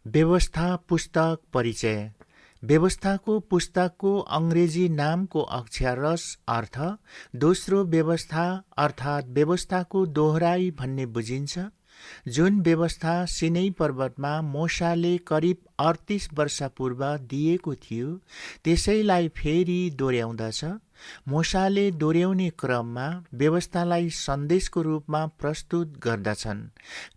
व्यवस्था पुस्तक परिचय। व्यवस्थाको पुस्तकको अङ्ग्रेजी नामको अक्षररस अर्थ दोस्रो व्यवस्था अर्थात् व्यवस्थाको दोहोराई भन्ने बुझिन्छ। जुन व्यवस्था सिनै पर्वतमा मोसाले करिब 38 वर्ष पूर्व दिएको थियो त्यसैलाई फेरि दोहोऱ्याउँदछ। मोसाले दोहोऱ्याउने क्रममा व्यवस्थालाई सन्देशको रूपमा प्रस्तुत गर्दछन्,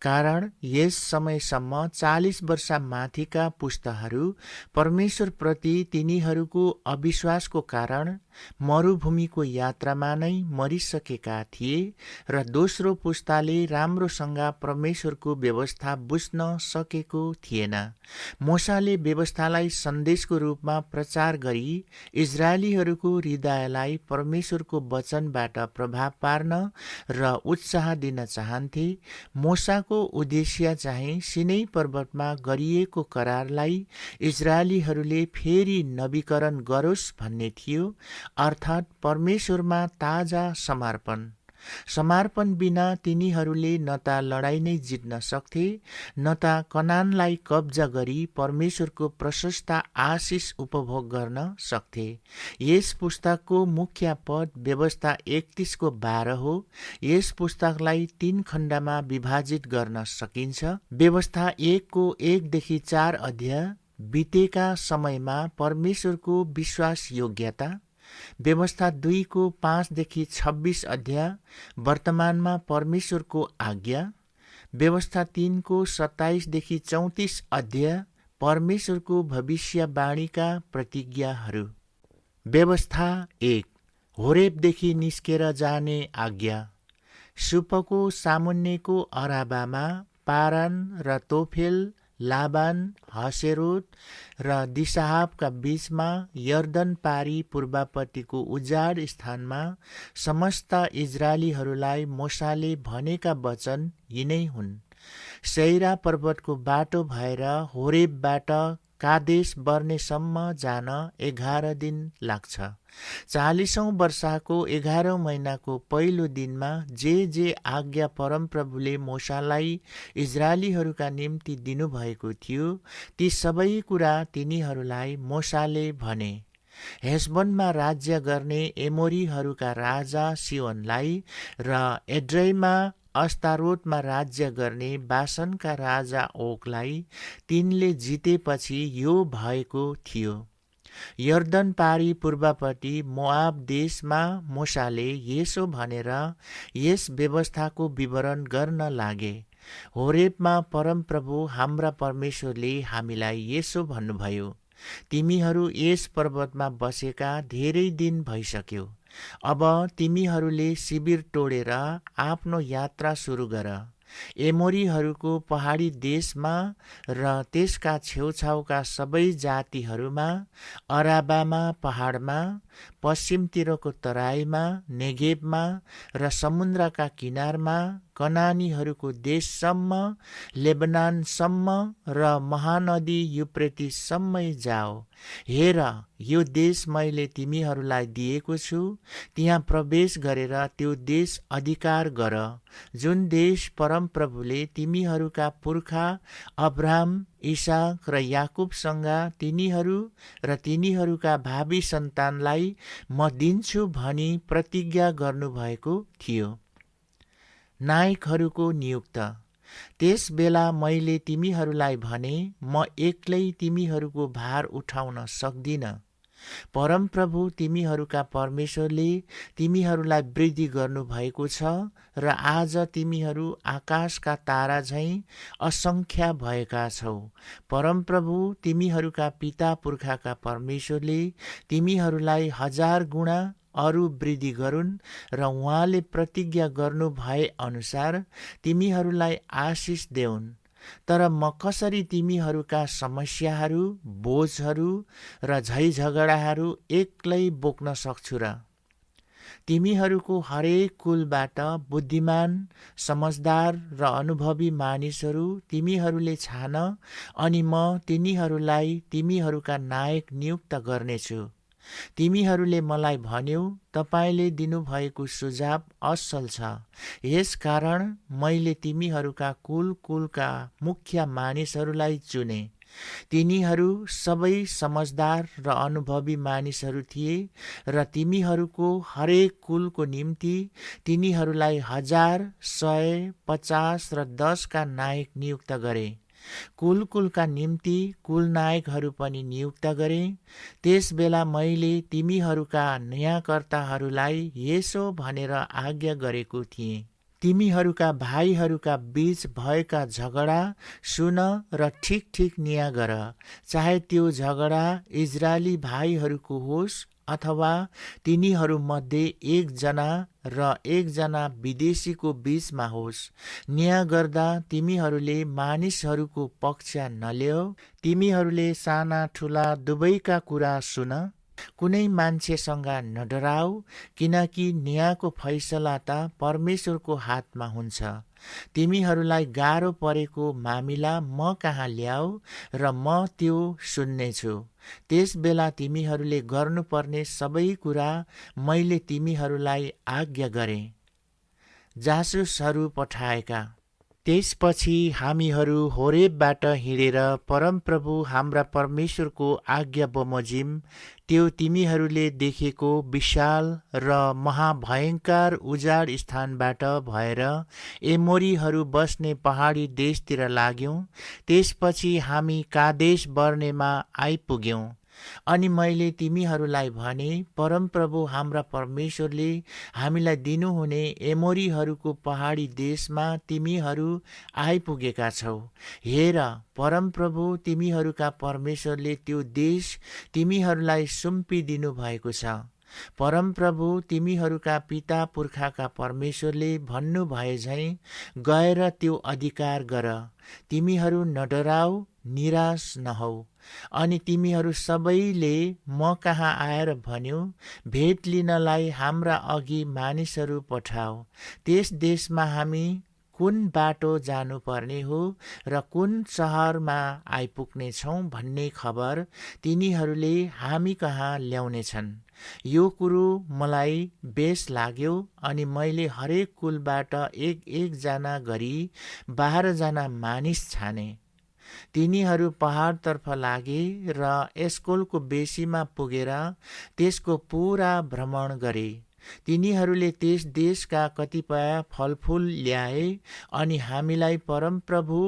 कारण यस समयसम्म 40 वर्ष माथिका पुस्ताहरू परमेश्वरप्रति तिनीहरूको अविश्वासको कारण मरुभूमिको यात्रामा नै मरिसकेका थिए र दोस्रो पुस्ताले राम्रोसँग परमेश्वरको व्यवस्था बुझ्न सकेको थिएन। मोसाले व्यवस्थालाई सन्देशको रूपमा प्रचार गरी इजरायलीहरूको हृदयलाई परमेश्वरको वचनबाट प्रभाव पार्न र उत्साह दिन चाहन्थे। मोसाको उद्देश्य चाहिँ सिनै पर्वतमा गरिएको करारलाई इजरायलीहरूले फेरि नवीकरण गरोस् भन्ने थियो, अर्थात् परमेश्वरमा ताजा समर्पण बिना तिनीहरूले न त लडाईँ नै जित्न सक्थे न त कनानलाई कब्जा गरी परमेश्वरको प्रशस्त आशिष उपभोग गर्न सक्थे। यस पुस्तकको मुख्य पद व्यवस्था 31 को 12 हो। यस पुस्तकलाई 3 खण्डमा विभाजित गर्न सकिन्छ। व्यवस्था 1 को 1 देखि 4 अध्याय बितेका समयमा परमेश्वरको विश्वास योग्यता। व्यवस्था 2 को 5 देखि 26 अध्याय वर्तमानमा परमेश्वरको आज्ञा। व्यवस्था 3 को 27 देखि 34 अध्याय परमेश्वरको भविष्यवाणीका प्रतिज्ञाहरू। व्यवस्था 1 होरेबदेखि निस्केर जाने आज्ञा। सुपको सामुन्नेको अराबामा पारान र तोफेल, लाबान, हसेरोत र दिशाहाबका बीचमा यर्दन पारी पूर्वपट्टिको उजाड स्थानमा समस्त इजरायलीहरूलाई मोसाले भनेका वचन यिनै हुन्। सैरा पर्वतको बाटो भएर होरेबबाट कादेश बर्नेसम्म जान 11 दिन लाग्छ। 40औं वर्षको 11औं महिनाको पहिलो दिनमा जे आज्ञा परमप्रभुले मोसालाई इजरायलीहरूका निम्ति दिनुभएको थियो ती सबै कुरा तिनीहरूलाई मोसाले भने। हेशबोनमा राज्य गर्ने एमोरीहरूका राजा सिहोनलाई र एड्रेईमा अस्तारोतमा राज्य गर्ने बासनका राजा ओगलाई तिनले जितेपछि यो भएको थियो। यर्दन पारी पूर्वपट्टि मोआब देशमा मोसाले यसो भनेर यस व्यवस्थाको विवरण गर्न लागे। होरेबमा परमप्रभु हाम्रा परमेश्वरले हामीलाई यसो भन्नुभयो, तिमीहरू यस पर्वतमा बसेका धेरै दिन भइसक्यो। अब तिमीहरूले शिविर तोडेर आफ्नो यात्रा सुरु गर। एमोरीहरूको पहाडी देशमा र त्यसका छेउछाउका सबै जातिहरूमा, अराबामा पहाडमा, पश्चिमतिरको तराईमा, नेगेबमा र समुद्रका किनारमा, कनानीहरूको देशसम्म, लेबनानसम्म र महानदी युप्रेटिससम्मै जाओ। हेर, यो देश मैले तिमीहरूलाई दिएको छु, त्यहाँ प्रवेश गरेर त्यो देश अधिकार गर, जुन देश परमप्रभुले तिमीहरूका पुर्खा अब्राहम, इसाक र याकुबसँग तिनीहरू र तिनीहरूका भावी सन्तानलाई म दिन्छु भनी प्रतिज्ञा गर्नुभएको थियो। नायकहरूको नियुक्त। त्यस बेला मैले तिमीहरूलाई भने, म एक्लै तिमीहरूको भार उठाउन सक्दिन। परमप्रभु तिमीहरूका परमेश्वरले तिमीहरूलाई वृद्धि गर्नुभएको छ र आज तिमीहरू आकाशका तारा झैं असङ्ख्य भएका छौ। परमप्रभु तिमीहरूका पिता पुर्खाका परमेश्वरले तिमीहरूलाई 1000 गुणा अरू वृद्धि गरून् र उहाँले प्रतिज्ञा गर्नु भए अनुसार तिमीहरूलाई आशिष देऊन्। तर म कसरी तिमीहरूका समस्याहरू, बोझहरू र झैझगडाहरू एक्लै बोक्न सक्छु र? तिमीहरूको हरेक कुलबाट बुद्धिमान, समझदार र अनुभवी मानिसहरू तिमीहरूले छान, अनि म तिनीहरूलाई तिमीहरूका नायक नियुक्त गर्नेछु। तिमीहरूले मलाई भन्यौ, तपाईले दिनुभएको सुझाव असल छ। यस कारण मैले तिमीहरूका कुलका मुख्य मानिसहरूलाई चुने। तिनीहरू सबै समझदार र अनुभवी मानिसहरू थिए र तिमीहरूको हरेक कुलको निम्ति तिनीहरूलाई 1000, 100, 50 र 10 का नायक नियुक्त गरे। कुलका निम्ति कुलनायकहरू पनि नियुक्त गरे। त्यस बेला मैले तिमीहरूका न्यायकर्ताहरूलाई यसो भनेर आज्ञा गरेको थिएँ, तिमीहरूका भाइहरूका बीच भएका झगडा सुन र ठिक न्याय गर, चाहे त्यो झगडा इजरायली भाइहरूको होस् अथवा तिनीहरूमध्ये एकजना र एकजना विदेशीको बीचमा होस्। न्याय गर्दा तिमीहरूले मानिसहरूको पक्ष नल्याऊ। तिमीहरूले साना ठुला दुवैका कुरा सुन। कुनै मान्छेसँग नडराऊ, किनकि न्यायको फैसला त परमेश्वरको हातमा हुन्छ। तिमीहरूलाई गाह्रो परेको मामिला म कहाँ ल्याऊ र म त्यो सुन्नेछु। त्यस बेला तिमीहरूले गर्नुपर्ने सबै कुरा मैले तिमीहरूलाई आज्ञा गरेँ। जासुसहरू पठाएका। त्यसपछि हामीहरू होरेबबाट हिँडेर परमप्रभु हाम्रा परमेश्वरको आज्ञा बमोजिम त्यो तिमीहरूले देखेको विशाल र महाभयङ्कर उजाड स्थानबाट भएर एमोरीहरू बस्ने पहाडी देशतिर लाग्यौं। त्यसपछि हामी कादेश बर्नेमा आइपुग्यौं। अनि मैले तिमीहरूलाई भने, परमप्रभु हाम्रा परमेश्वरले हामीलाई दिनुहुने एमोरीहरूको पहाडी देशमा तिमीहरू आइपुगेका छौ। हेर, परमप्रभु तिमीहरूका परमेश्वरले त्यो देश तिमीहरूलाई सुम्पिदिनु भएको छ। परमप्रभु तिमीहरूका पिता पुर्खाका परमेश्वरले भन्नु भए झैं गएर त्यो अधिकार गर। तिमीहरू नडराऊ, निराश नहौ। अनि तिमीहरू सबैले म कहाँ आएर भन्यो, भेट लिनलाई हाम्रा अघि मानिसहरू पठाऊ। त्यस देशमा हामी कुन बाटो जानुपर्ने हो र कुन शहरमा आइपुग्ने छौं भन्ने खबर तिनीहरूले हामी कहाँ ल्याउनेछन्। यो कुरो मलाई बेस लाग्यो। अनि मैले हरेक कुलबाट एक जना गरी 12 जना मानिस छाने। तिनीहरू पहाडतर्फ लागे र एस्कोलको बेसीमा पुगेर त्यसको पूरा भ्रमण गरे। तिनीहरूले त्यस देशका कतिपय फलफूल ल्याए अनि हामीलाई परमप्रभु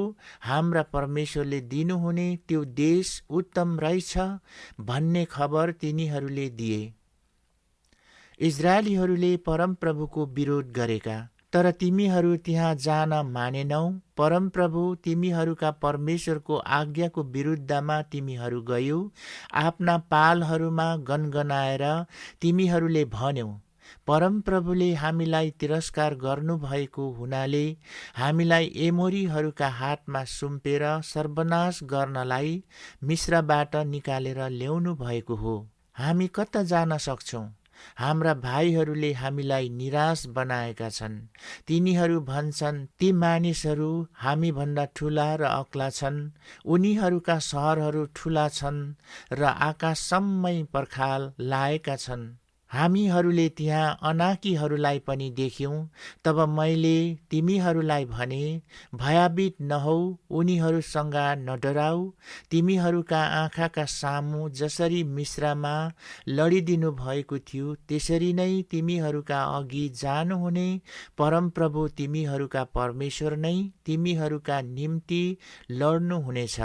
हाम्रा परमेश्वरले दिनुहुने त्यो देश उत्तम रहेछ भन्ने खबर तिनीहरूले दिए। इजरायलीहरूले परमप्रभुको विरोध गरेका, तर तिमीहरू त्यहाँ जान मानेनौ। परमप्रभु तिमीहरूका परमेश्वरको आज्ञाको विरुद्धमा तिमीहरू गयौ। आफ्ना पालहरूमा गनगनाएर तिमीहरूले भन्यौ, परमप्रभुले हामीलाई तिरस्कार गर्नुभएको हुनाले हामीलाई एमोरीहरूका हातमा सुम्पेर सर्वनाश गर्नलाई मिस्रबाट निकालेर ल्याउनु भएको हो। हामी कता जान सक्छौं? हाम्रा भाइहरूले हामीलाई निराश बनाएका छन्। तिनीहरू भन्छन्, ती मानिसहरू हामी भन्दा ठूला र अग्ला छन्। उनीहरूका शहरहरू ठूला छन् र आकाशसम्मै पर्खाल लाएका छन्। हामीहरूले त्यहाँ अनाकीहरूलाई पनि देख्यौं। तब मैले तिमीहरूलाई भने, भयभीत नहौ, उनीहरूसँग नडराऊ। तिमीहरूका आँखाका सामु जसरी मिस्रमा लडिदिनु भएको थियो, त्यसरी नै तिमीहरूका अघि जानुहुने परमप्रभु तिमीहरूका परमेश्वर नै तिमीहरूका निम्ति लड्नुहुनेछ।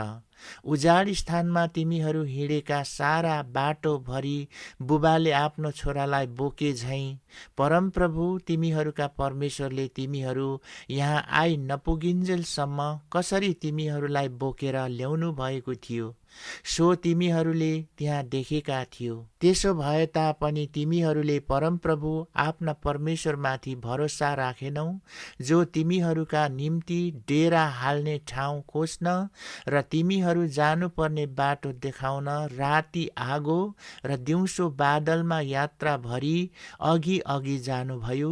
उजाड स्थानमा तिमीहरू हिँडेका सारा बाटोभरि बुबाले आफ्नो छोरालाई बोके झैं परमप्रभु तिमीहरूका परमेश्वरले तिमीहरू यहाँ आइ नपुगिन्जेलसम्म कसरी तिमीहरूलाई बोकेर ल्याउनु भएको थियो, सो तिमीहरूले त्यहाँ देखेका थियो। त्यसो भए तापनि तिमीहरूले परमप्रभु आफ्ना परमेश्वरमाथि भरोसा राखेनौ, जो तिमीहरूका निम्ति डेरा हाल्ने ठाउँ खोज्न र तिमीहरू जानुपर्ने बाटो देखाउन राति आगो र दिउँसो बादलमा यात्रा भरी अघि जानुभयो।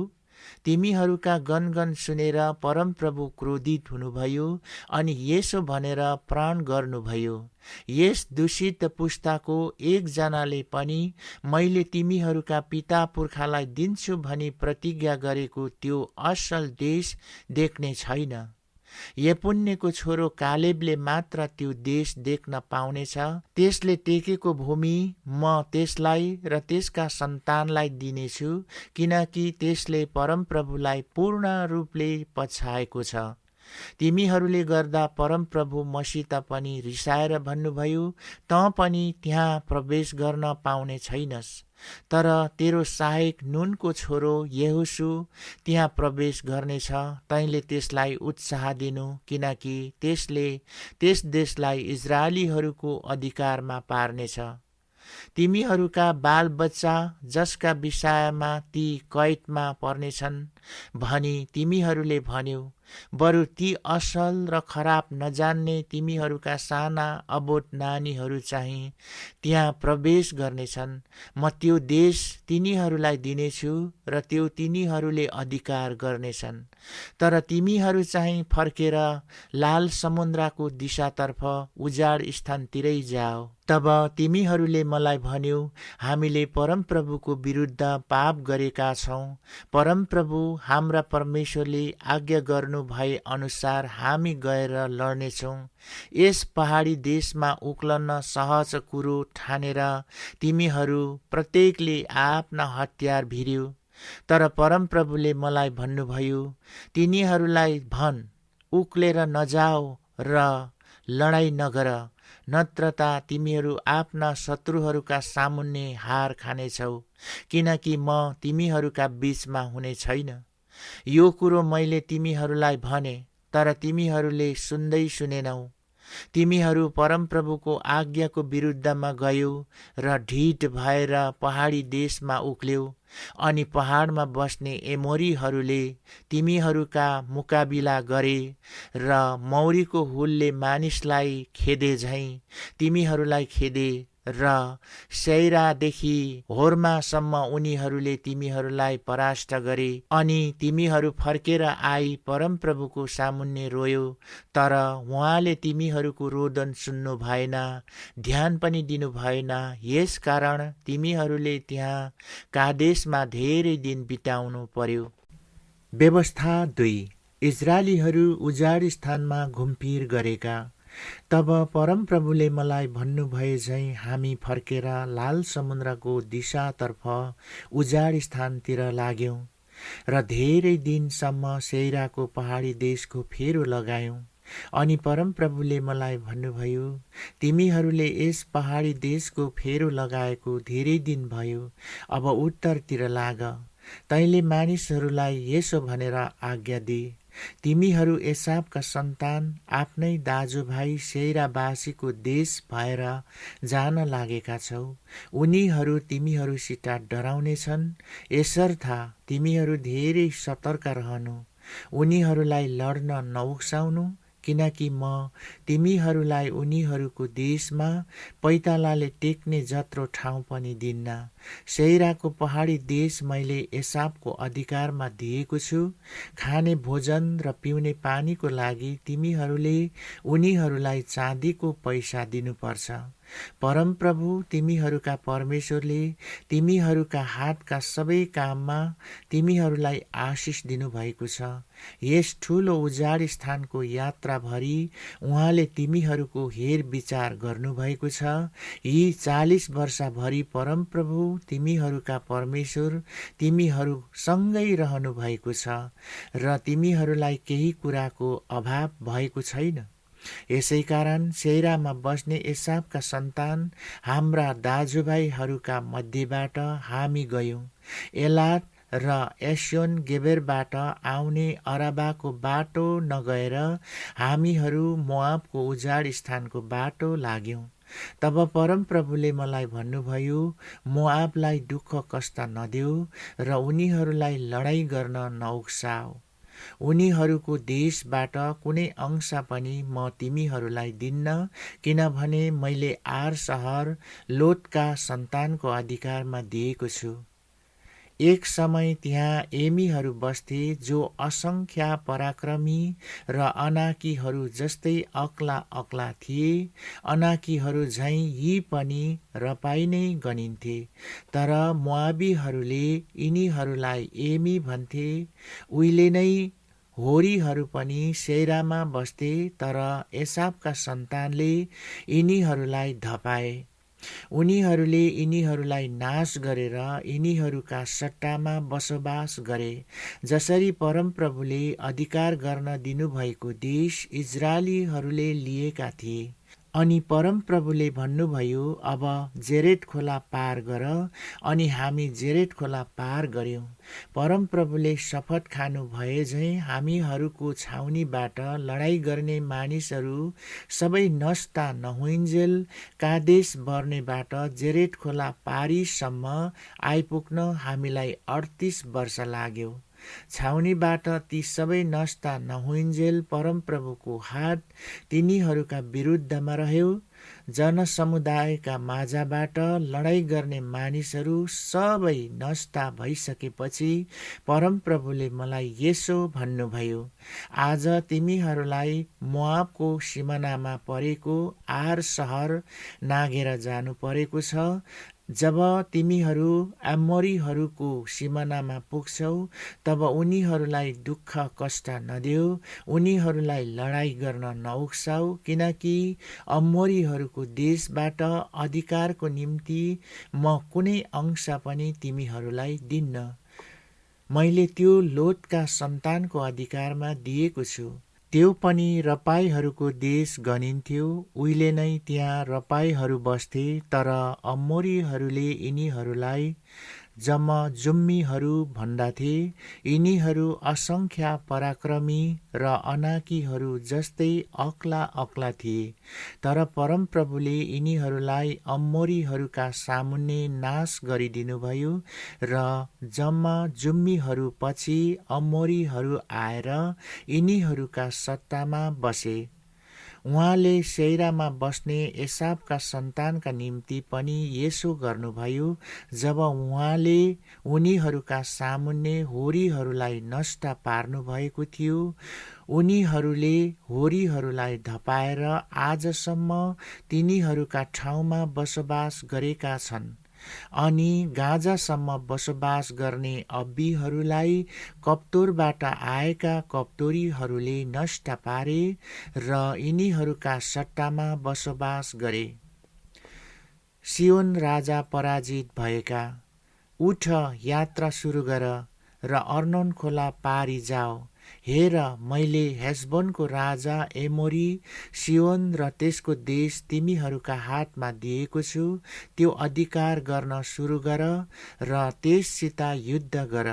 तिमीहरूका गनगन सुनेर परमप्रभु क्रोधित हुनुभयो अनि यसो भनेर प्राण गर्नुभयो, यस दूषित पुस्ताको एकजनाले पनि मैले तिमीहरूका पिता पुर्खालाई दिन्छु भनी प्रतिज्ञा गरेको त्यो असल देश देख्ने छैन। यपुन्नेको छोरो कालेबले मात्र त्यो देश देख्न पाउनेछ। त्यसले टेकेको भूमि म त्यसलाई र त्यसका सन्तानलाई दिनेछु, किनकि त्यसले परमप्रभुलाई पूर्ण रूपले पछाएको छ। तिमीहरूले गर्दा परमप्रभु मसित पनि रिसाएर भन्नुभयो, तँ पनि त्यहाँ प्रवेश गर्न पाउने छैनस्। तर तेरो सहायक नूनको छोरो यहोशू त्यहाँ प्रवेश गर्नेछ। तैँले त्यसलाई उत्साह दिनु, किनकि त्यसले त्यस देशलाई इजरायलीहरूको अधिकारमा पार्नेछ। तिमीहरूका बालबच्चा जसका विषयमा ती कैदमा पर्नेछन् भनी तिमीहरूले भन्यौ, बरु ती असल र खराब नजान्ने तिमीहरूका साना अबोध नानीहरू चाहिँ त्यहाँ प्रवेश गर्नेछन्। म त्यो देश तिनीहरूलाई दिनेछु र त्यो तिनीहरूले अधिकार गर्नेछन्। तर तिमीहरू चाहिँ फर्केर लाल समुद्रको दिशातर्फ उजाड स्थानतिरै जाओ। तब तिमीहरूले मलाई भन्यौ, हामीले परमप्रभुको विरुद्ध पाप गरेका छौँ। परमप्रभु हाम्रा परमेश्वरले आज्ञा गर्नु भए अनुसार हामी गएर लड्नेछौँ। यस पहाडी देशमा उक्लन सहज कुरो ठानेर तिमीहरू प्रत्येकले आफ्ना हतियार भिर्यौ। तर परमप्रभुले मलाई भन्नुभयो, तिनीहरूलाई भन्, उक्लेर नजाओ र लडाईँ नगर, नत्रता तिमीहरू आफ्ना शत्रुहरूका सामुन्ने हार खानेछौ, किनकि म तिमीहरूका बीचमा हुने छैन। यो कुरो मैले तिमीहरूलाई भने, तर तिमीहरूले सुन्दै सुनेनौ। तिमीहरू परमप्रभुको आज्ञाको विरुद्धमा गयौ र ढिठ भएर पहाडी देशमा उक्ल्यौ। अनि पहाडमा बस्ने एमोरीहरूले तिमीहरूका मुकाबिला गरे र मौरीको हुलले मानिसलाई खेदे झैं तिमीहरूलाई खेदे र सेइरादेखि होर्मासम्म उनीहरूले तिमीहरूलाई परास्त गरे। अनि तिमीहरू फर्केर आई परमप्रभुको सामुन्ने रोयो, तर उहाँले तिमीहरूको रोदन सुन्नु भएन, ध्यान पनि दिनु भएन। यस कारण तिमीहरूले त्यहाँ कादेशमा धेरै दिन बिताउनु पर्यो। व्यवस्था 2। इजरायलीहरू उजाड स्थानमा घुमफिर गरेका। तब परमप्रभुले मलाई भन्नुभए झैं हामी फर्केर लाल समुद्रको दिशातर्फ उजाड स्थानतिर लाग्यौं र धेरै दिनसम्म सेइराको पहाडी देशको फेरो लगायौं। अनि परमप्रभुले मलाई भन्नुभयो, तिमीहरूले यस पहाडी देशको फेरो लगाएको धेरै दिन भयो, अब उत्तरतिर लाग। तैँले मानिसहरूलाई यसो भनेर आज्ञा दे, तिमीहरू एसावका सन्तान आफ्नै दाजुभाइ सेइरावासीको देश भएर जान लागेका छौ। उनीहरू तिमीहरूसित डराउनेछन्, यसर्थ तिमीहरू धेरै सतर्क रहनु, उनीहरूलाई लड्न नउक्साउनु, किनकि म तिमीहरूलाई उनीहरूको देशमा पैतालाले टेक्ने जत्रो ठाउँ पनि दिन्न। सेइराको पहाडी देश मैले एसावको अधिकारमा दिएको छु। खाने भोजन र पिउने पानीको लागि तिमीहरूले उनीहरूलाई चाँदीको पैसा दिनुपर्छ। परमप्रभु तिमीहरूका परमेश्वरले तिमीहरूका हातका सबै काममा तिमीहरूलाई आशिष दिनुभएको छ। यस ठूलो उजाड स्थानको यात्राभरि उहाँले तिमीहरूको हेरविचार गर्नुभएको छ। यी 40 वर्षभरि परमप्रभु तिमीहरूका परमेश्वर तिमीहरूसँगै रहनु भएको छ र तिमीहरूलाई केही कुराको अभाव भएको छैन। यसै कारण सेइरामा बस्ने एसावका सन्तान हाम्रा दाजुभाइहरूका मध्येबाट हामी गयौं। एलाद र एस्योन गेबेरबाट आउने अराबाको बाटो नगएर हामीहरू मोआबको उजाड स्थानको बाटो लाग्यौं। तब परमप्रभुले मलाई भन्नुभयो, मोआबलाई दुःख कष्ट नदेऊ र उनीहरूलाई लडाईँ गर्न नउक्साऊ। उनीहरूको देशबाट कुनै अंश पनि म तिमीहरूलाई दिन्न, किनभने मैले आर सहर लोतका सन्तानको अधिकारमा दिएको छु। एक समय त्यहाँ एमीहरू बस्थे जो असंख्य पराक्रमी र अनाकीहरू जस्तै अग्ला अग्ला थिए। अनाकीहरू झैं यी पनि रपाई नै गनिन्थे। तर मोआबीहरूले यिनीहरूलाई एमी भन्थे। उहिले नै होरीहरू पनि सेइरामा बस्थे, तर एसावका सन्तानले यिनीहरूलाई धपाए। उनीहरूले यिनीहरूलाई नाश गरेर यिनीहरूका सट्टामा बसोबास गरे, जसरी परमप्रभुले अधिकार गर्न दिनुभएको देश इजरायलीहरूले लिएका थिए। अनि परमप्रभुले भन्नुभयो, अब जेरेद खोला पार गर। अनि हामी जेरेद खोला पार गर्यौं। परमप्रभुले शपथ खानु भए झैं हामीहरूको छाउनीबाट लडाईँ गर्ने मानिसहरू सबै नष्ट नहुइन्जेल कादेश बर्नेबाट जेरेद खोला पारीसम्म आइपुग्न हामीलाई 38 वर्ष लाग्यो। छाउनीबाट ती सबै नष्ट नहुइन्जेल परमप्रभुको हात तिनीहरूका विरुद्धमा रह्यो। जनसमुदायका माझबाट लडाईँ गर्ने मानिसहरू सबै नष्ट भइसकेपछि परमप्रभुले मलाई यसो भन्नुभयो, आज तिमीहरूलाई मोआबको सिमानामा परेको आर सहर नाघेर जानु परेको छ। जब तिमीहरू एमोरीहरूको सिमानामा पुग्छौ, तब उनीहरूलाई दुःख कष्ट नदेऊ, उनीहरूलाई लडाईँ गर्न नउक्साऊ, किनकि अमोरीहरूको देशबाट अधिकारको निम्ति म कुनै अंश पनि तिमीहरूलाई दिन्न। मैले त्यो लोतका सन्तानको अधिकारमा दिएको छु। त्यो पनि रपाईहरूको देश गनिन्थ्यो। उहिले नै त्यहाँ रपाईहरू बस्थे, तर अमोरीहरूले यिनीहरूलाई जमजुम्मीहरू भन्दथे। यिनीहरू असंख्य पराक्रमी र अनाकीहरू जस्तै अक्ला थिए। तर परमप्रभुले यिनीहरूलाई अमोरीहरूका सामुन्ने नाश गरिदिनुभयो र जमजुम्मीहरू पछि अमोरीहरू आएर यिनीहरूका सत्तामा बसे। उहाँले सेइरामा बस्ने एसावका सन्तानका निम्ति पनि यसो गर्नुभयो। जब उहाँले उनीहरूका सामुन्ने होरीहरूलाई नष्ट पार्नुभएको थियो, उनीहरूले होरीहरूलाई धपाएर आजसम्म तिनीहरूका ठाउँमा बसोबास गरेका छन्। अनि गाजासम्म बसोबास गर्ने अब्बीहरूलाई कप्तोरबाट आएका कप्तोरीहरूले नष्ट पारे र यिनीहरूका सट्टामा बसोबास गरे। सियोन राजा पराजित भएका, उठ यात्रा सुरु गर र अर्नोन खोला पारी जाऊ। हेर, मैले हेशबोनको राजा एमोरी सियोन र त्यसको देश तिमीहरूका हातमा दिएको छु। त्यो अधिकार गर्न सुरु गर र त्यससित युद्ध गर।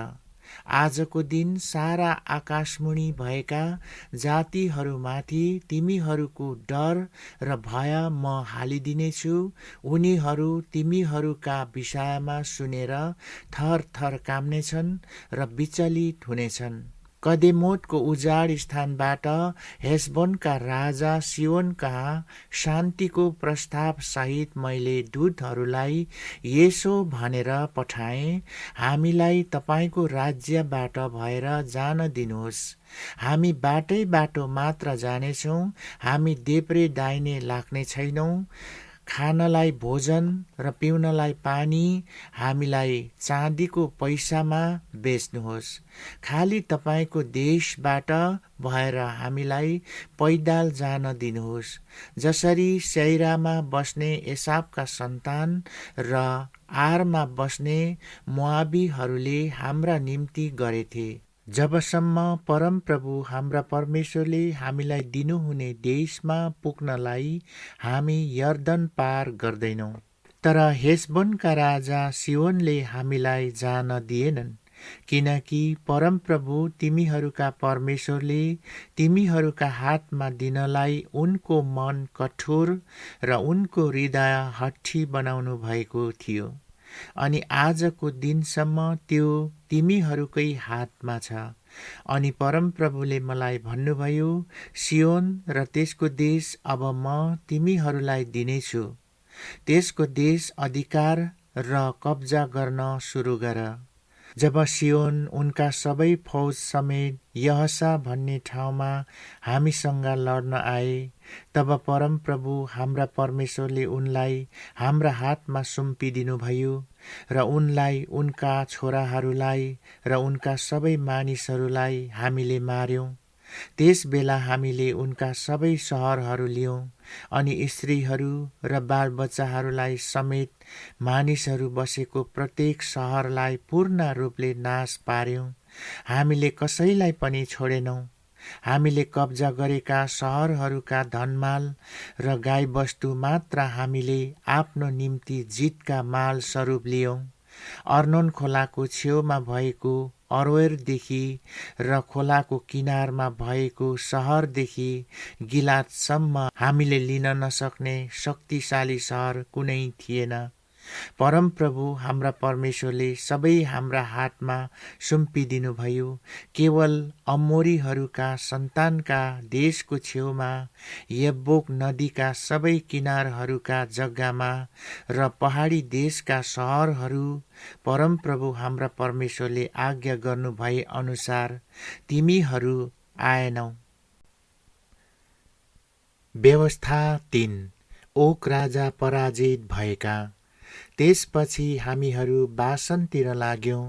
आजको दिन सारा आकाशमुनि भएका जातिहरूमाथि तिमीहरूको डर र भय म हालिदिनेछु। उनीहरू तिमीहरूका विषयमा सुनेर थरथर काम्नेछन् र विचलित हुनेछन्। कदेमोतको उजाड स्थानबाट हेशबोनका राजा सियोन कहाँ शान्तिको प्रस्ताव सहित मैले दूतहरूलाई यसो भनेर पठाएँ, हामीलाई तपाईको राज्यबाट भएर जान दिनुहोस्। हामी बाटो मात्र जानेछौँ। हामी देब्रे दाहिने लाग्ने छैनौँ। खानलाई भोजन र पिउनलाई पानी हामीलाई चाँदीको पैसामा बेच्नुहोस्। खाली तपाईको देशबाट भएर हामीलाई पैदल जान दिनुहोस्, जसरी सेइरामा बस्ने एसावका सन्तान र आरमा बस्ने मोआबीहरूले हाम्रा निम्ति गरेथे। जबसम्म परमप्रभु हाम्रा परमेश्वरले हामीलाई दिनुहुने देशमा पुग्नलाई हामी यर्दन पार गर्दैनौं। तर हेशबोनका राजा सियोनले हामीलाई जान दिएनन्, किनकि परमप्रभु तिमीहरूका परमेश्वरले तिमीहरूका हातमा दिनलाई उनको मन कठोर र उनको हृदय हठी बनाउनु भएको थियो। अनि आजको दिनसम्म त्यो तिमीहरूकै हातमा छ। अनि परमप्रभुले मलाई भन्नुभयो, सियोन र त्यसको देश अब म तिमीहरूलाई दिनेछु। त्यसको देश अधिकार र कब्जा गर्न सुरु गर। जब सियोन उनका सबै फौज समेत यहसा भन्ने ठाउँमा हामीसँग लड्न आए, तब परमप्रभु हाम्रा परमेश्वरले उनलाई हाम्रा हातमा सुम्पिदिनुभयो र उनलाई, उनका छोराहरूलाई र उनका सबै मानिसहरूलाई हामीले मार्यौं। त्यस बेला हामीले उनका सबै सहरहरू लियौं अनि स्त्रीहरू र बालबच्चाहरूलाई समेत मानिसहरू बसेको प्रत्येक सहरलाई पूर्ण रूपले नाश पार्यौं। हामीले कसैलाई पनि छोडेनौं। हामीले कब्जा गरेका सहरहरूका धनमाल र गाईबस्तु मात्र हामीले आफ्नो निम्ति जितका माल स्वरूप लियौं। अर्नोन खोलाको छेउमा भएको अरोएरदेखि र खोलाको किनारमा भएको सहरदेखि गिलादसम्म हामीले लिन नसक्ने शक्तिशाली सहर कुनै थिएन। परमप्रभु हाम्रा परमेश्वरले सबै हाम्रा हातमा सुम्पिदिनुभयो। केवल अमोरीहरूका सन्तानका देशको छेउमा यब्बोक नदीका सबै किनारहरूका जग्गामा र पहाडी देशका सहरहरू परमप्रभु हाम्रा परमेश्वरले आज्ञा गर्नुभए अनुसार तिमीहरू आएनौ। व्यवस्था 3। ओक राजा पराजित भएका। त्यसपछि हामीहरू बासनतिर लाग्यौं।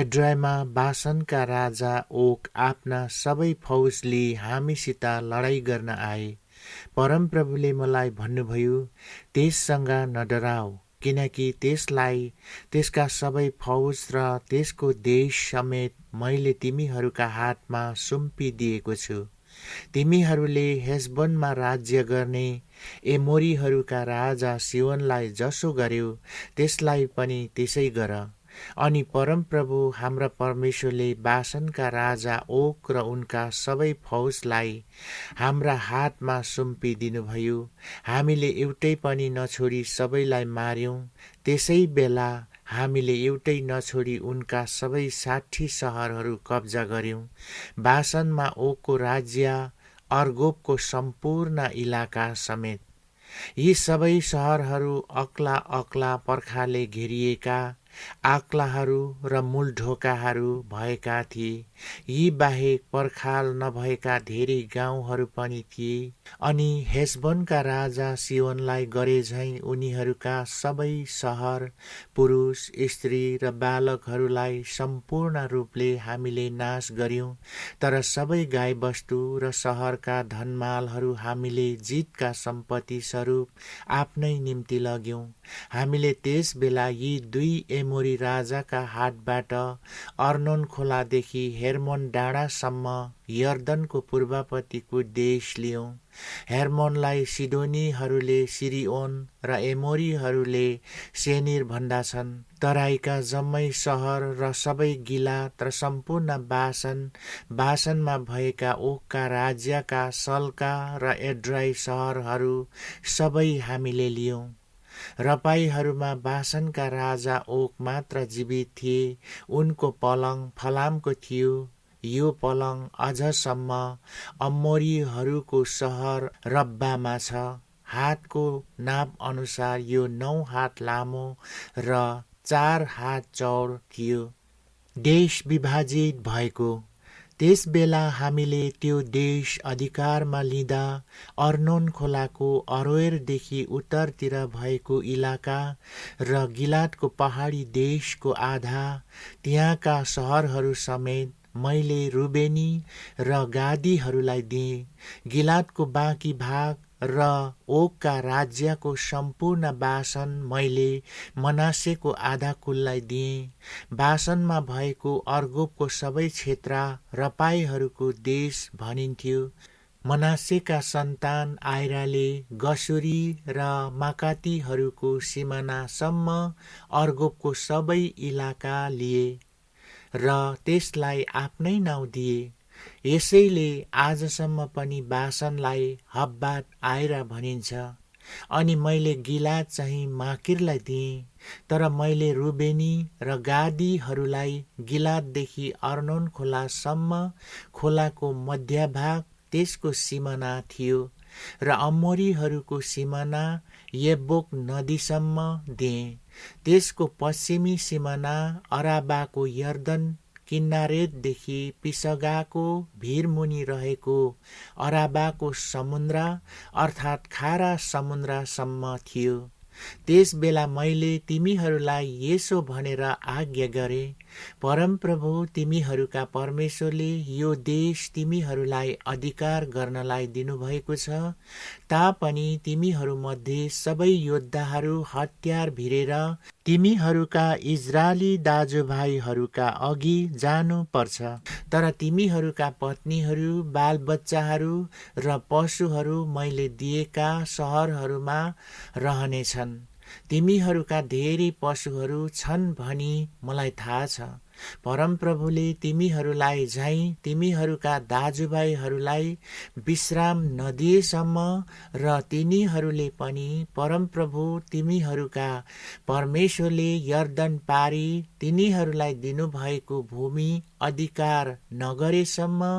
एड्रायमा बासनका राजा ओक आफ्ना सबै फौज लिई हामीसित लडाईँ गर्न आए। परमप्रभुले मलाई भन्नुभयो, त्यससँग नडराऊ, किनकि त्यसलाई, त्यसका सबै फौज र त्यसको देश समेत मैले तिमीहरूका हातमा सुम्पिदिएको छु। तिमीहरूले हेशबोनमा राज्य गर्ने एमोरीहरूका राजा सिहोनलाई जसो गर्यो त्यसलाई पनि त्यसै गर। अनि परमप्रभु हाम्रा परमेश्वरले बासनका राजा ओक र उनका सबै फौजलाई हाम्रा हातमा सुम्पिदिनुभयो। हामीले एउटै पनि नछोडी सबैलाई मार्यौं। त्यसै बेला हामीले एउटै नछोडी उनका सबै 60 सहरहरू कब्जा गर्यौं। बासनमा ओकको राज्य, अर्गोबको सम्पूर्ण इलाका समेत। यी सबै सहरहरू अग्ला अग्ला पर्खालले घेरिएका, आक्लाहरू र मूल ढोकाहरू भएका थिए। यी बाहेक पर्खाल नभएका धेरै गाउँहरू पनि थिए। अनि हेशबोनका राजा सिहोनलाई गरे झैं उनीहरूका सबै सहर, पुरुष, स्त्री र बालकहरूलाई सम्पूर्ण रूपले हामीले नाश गर्यौं। तर सबै गाईबस्तु र सहरका धनमालहरू हामीले जितका सम्पत्ति स्वरूप आफ्नै निम्ति लग्यौं। हामीले त्यस बेला यी 2 एमोरी राजाका हातबाट अर्नोन खोलादेखि हेर्मोन डाँडासम्म यर्दनको पूर्वपट्टिको देश लियौं। हेर्मोनलाई सिडोनीहरूले सिरिओन र एमोरीहरूले सेनिर भन्दछन्। तराईका जम्मै सहर र सबै गिलाद र सम्पूर्ण बासनमा भएका ओकका राज्यका सल्का र एड्राई सहरहरू सबै हामीले लियौं। रपाईहरूमा बासनका राजा ओक मात्र जीवित थिए। उनको पलङ फलामको थियो। यो पलङ अझसम्म अमोरीहरूको सहर रब्बामा छ। हातको नाप अनुसार यो 9 हात लामो र 4 हात चौड थियो। देश विभाजित भएको। त्यस बेला हामीले त्यो देश अधिकारमा लिँदा अर्नोन खोलाको अरोएरदेखि उत्तरतिर भएको इलाका र गिलादको पहाडी देशको आधा, त्यहाँका सहरहरू समेत मैले रुबेनी र गादीहरूलाई दिएँ। गिलादको बाँकी भाग र ओकका राज्यको सम्पूर्ण बासन मैले मनासेको आधा कुललाई दिएँ। बासनमा भएको अर्गोबको सबै क्षेत्र रपाईहरूको देश भनिन्थ्यो। मनासेका सन्तान आइराले गशुरी र माकातीहरूको सिमानासम्म अर्गोबको सबै इलाका लिए र त्यसलाई आफ्नै नाउँ दिए। यसैले आजसम्म पनि बासनलाई हब्बात आइरा भनिन्छ। अनि मैले गिलाद चाहिँ माकिरलाई दिएँ। तर मैले रुबेनी र गादीहरूलाई गिलाददेखि अर्नोन खोलासम्म खोलाको मध्यभाग त्यसको सिमाना थियो र अमोरीहरूको सिमाना यब्बोक नदीसम्म दिएँ। त्यसको पश्चिमी सिमाना अराबाको यर्दन किन्नारेतदेखि पिसगाको भिरमुनि रहेको अराबाको समुद्र अर्थात् खारा समुद्रसम्म थियो। त्यस बेला मैले तिमीहरूलाई यसो भनेर आज्ञा गरे, परमप्रभु तिमीहरूका परमेश्वरले यो देश तिमीहरूलाई अधिकार गर्नलाई दिनुभएको छ। तापनि तिमीहरूमध्ये सबै योद्धाहरू हतियार भिरेर तिमीहरूका इजरायली दाजुभाइहरूका अघि जानुपर्छ। तर तिमीहरूका पत्नीहरू, बालबच्चाहरू र पशुहरू मैले दिएका शहरहरूमा रहनेछन्। तिमीहरूका धेरै पशुहरू छन् भनी मलाई थाहा छ। परमप्रभुले तिमीहरूलाई झैं तिमीहरूका दाजुभाइहरूलाई विश्राम नदिएसम्म र तिनीहरूले पनि परमप्रभु तिमीहरूका परमेश्वरले यर्दन पारी तिनीहरूलाई दिनुभएको भूमि अधिकार नगरेसम्म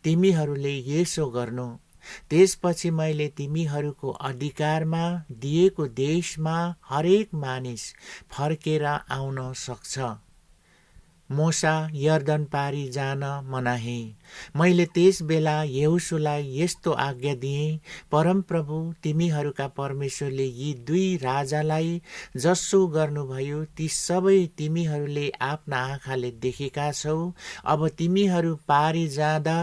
तिमीहरूले यसो गर्नु। त्यसपछि मैले तिमीहरूको अधिकारमा दिएको देशमा हरेक मानिस फर्केर आउन सक्छ। मोसा यर्दन पारी जान मनाहे। मैले त्यस बेला यहोशुलाई यस्तो आज्ञा दिएँ, परमप्रभु तिमीहरूका परमेश्वरले यी दुई राजालाई जसो गर्नुभयो ती सबै तिमीहरूले आफ्ना आँखाले देखेका छौ। अब तिमीहरू पारी जाँदा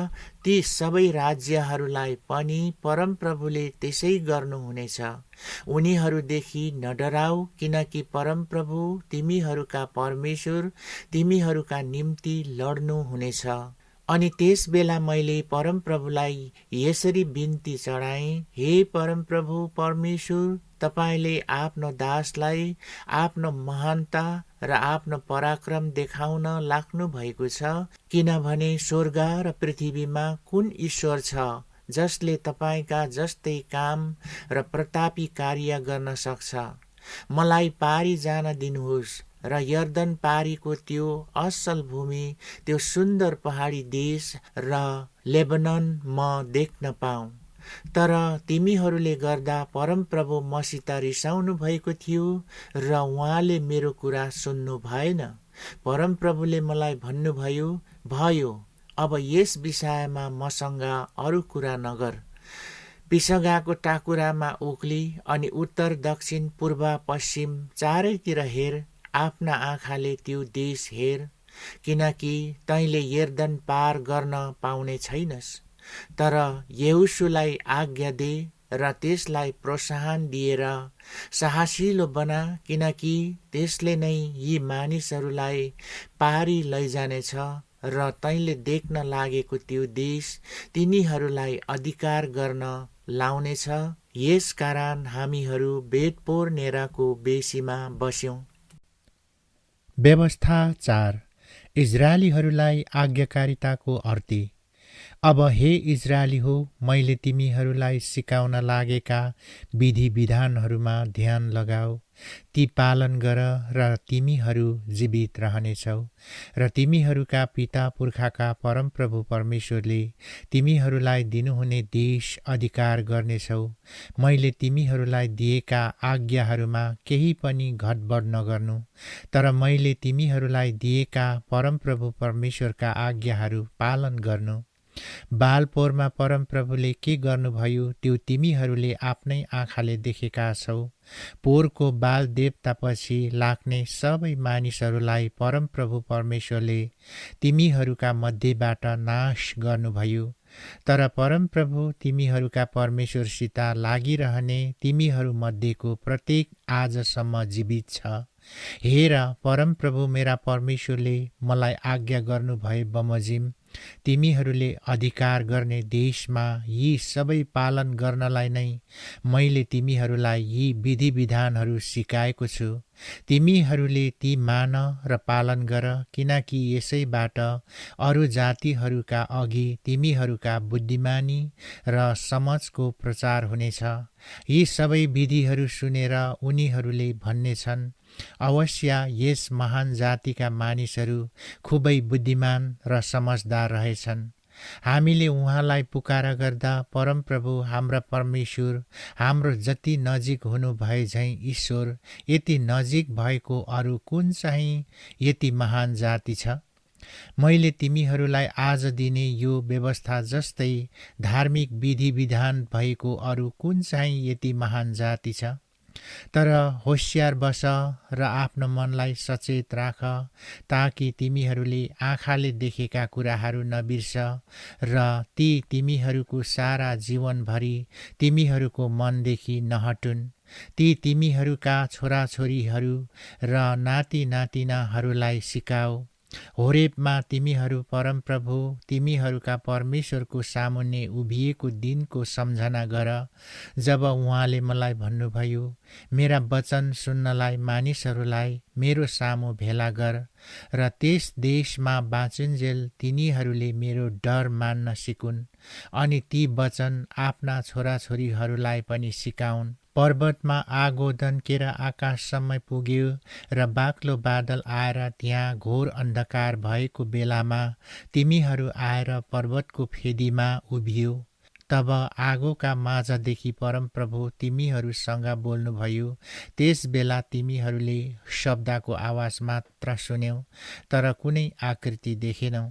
ती सबै राज्यहरूलाई पनि परमप्रभुले त्यसै गर्नुहुनेछ। उनीहरूदेखि नडराऊ, किनकि परमप्रभु तिमीहरूका परमेश्वर तिमीहरूका निम्ति लड्नुहुनेछ। अनि त्यस बेला मैले परमप्रभुलाई यसरी बिन्ती चढाएँ, हे परमप्रभु परमेश्वर, तपाईले आफ्नो दासलाई आफ्नो महानता र आफ्नो पराक्रम देखाउन लाग्नु भएको छ। किनभने स्वर्ग र पृथ्वीमा कुन ईश्वर छ जसले तपाईका जस्तै काम र प्रतापी कार्य गर्न सक्छ। मलाई पारी जान दिनुहोस् र यर्दन पारीको त्यो असल भूमि, त्यो सुन्दर पहाडी देश र लेबनन म देख्न पाऊँ। तर तिमीहरूले गर्दा परमप्रभु मसित रिसाउनु भएको थियो र उहाँले मेरो कुरा सुन्नु भएन। परमप्रभुले मलाई भन्नुभयो, भयो, अब यस विषयमा मसँग अरू कुरा नगर। पिसगाको टाकुरामा उक्ली अनि उत्तर दक्षिण पूर्व पश्चिम चारैतिर हेर, आफ्ना आँखाले त्यो देश हेर, किनकि तैँले यर्दन पार गर्न पाउने छैनस्। तर यहोशुलाई आज्ञा दे र त्यसलाई प्रोत्साहन दिएर साहसिलो बना, किनकि त्यसले नै यी मानिसहरूलाई पारी लैजानेछ र तैँले देख्न लागेको त्यो देश तिनीहरूलाई अधिकार गर्न लाउनेछ। यसकारण हामीहरू बेतपोर नेराको बेसीमा बस्यौं। व्यवस्था 4। इजरायलीहरूलाई आज्ञाकारिताको अर्ती। अब हे इजरायली हो, मैले तिमीहरूलाई सिकाउन लागेका विधि विधानहरूमा ध्यान लगाऊ, ती पालन गर र तिमीहरू जीवित रहनेछौ र तिमीहरूका पिता पुर्खाका परमप्रभु परमेश्वरले तिमीहरूलाई दिनुहुने देश अधिकार गर्नेछौ। मैले तिमीहरूलाई दिएका आज्ञाहरूमा केही पनि घटबड नगर्नु, तर मैले तिमीहरूलाई दिएका परमप्रभु परमेश्वरका आज्ञाहरू पालन गर्नु। बालपोरमा परमप्रभुले के गर्नुभयो त्यो तिमीहरूले आफ्नै आँखाले देखेका छौ। पोरको बाल देवतापछि लाग्ने सबै मानिसहरूलाई परमप्रभु परमेश्वरले तिमीहरूका मध्येबाट नाश गर्नुभयो। तर परमप्रभु तिमीहरूका परमेश्वरसित लागिरहने तिमीहरू मध्येको प्रत्येक आजसम्म जीवित छ। हेर, परमप्रभु मेरा परमेश्वरले मलाई आज्ञा गर्नुभए बमोजिम तिमीहरूले अधिकार गर्ने देशमा यी सबै पालन गर्नलाई नै मैले तिमीहरूलाई यी विधि विधानहरू सिकाएको छु। तिमीहरूले ती मान र पालन गर, किनकि यसैबाट अरू जातिहरूका अघि तिमीहरूका बुद्धिमानी र समझको प्रचार हुनेछ। यी सबै विधिहरू सुनेर उनीहरूले भन्नेछन्, अवश्य यस महान जातिका मानिसहरू खुबै बुद्धिमान र समझदार रहेछन्। हामीले उहाँलाई पुकारा गर्दा परमप्रभु हाम्रा परमेश्वर हाम्रो जति नजिक हुनु भए झैं ईश्वर यति नजिक भएको अरू कुन चाहिँ यति महान जाति छ? मैले तिमीहरूलाई आज दिने यो व्यवस्था जस्तै धार्मिक विधि विधान भएको अरू कुन चाहिँ यति महान जाति छ? तर होशियार बस र आफ्नो मनलाई सचेत राख, ताकि तिमीहरूले आँखाले देखेका कुराहरू नबिर्स र ती तिमीहरूको सारा जीवनभरि तिमीहरूको मनदेखि नहटुन्। ती तिमीहरूका छोराछोरीहरू र नाति नातिनाहरूलाई सिकाऊ। होरेबमा तिमीहरू परमप्रभु तिमीहरूका परमेश्वरको सामुन्ने उभिएको दिनको सम्झना गर, जब उहाँले मलाई भन्नुभयो, मेरा वचन सुन्नलाई मानिसहरूलाई मेरो सामु भेला गर र त्यस देशमा बाँचुन्जेल तिनीहरूले मेरो डर मान्न सिकुन् अनि ती वचन आफ्ना छोराछोरीहरूलाई पनि सिकाउन्। पर्वतमा आगो दन्केर आकाशसम्म पुग्यो र बाक्लो बादल आएर त्यहाँ घोर अन्धकार भएको बेलामा तिमीहरू आएर पर्वतको फेदीमा उभियो। तब आगोका माझदेखि परमप्रभु तिमीहरूसँग बोल्नुभयो। त्यस बेला तिमीहरूले शब्दको आवाज मात्र सुन्यौ, तर कुनै आकृति देखेनौ।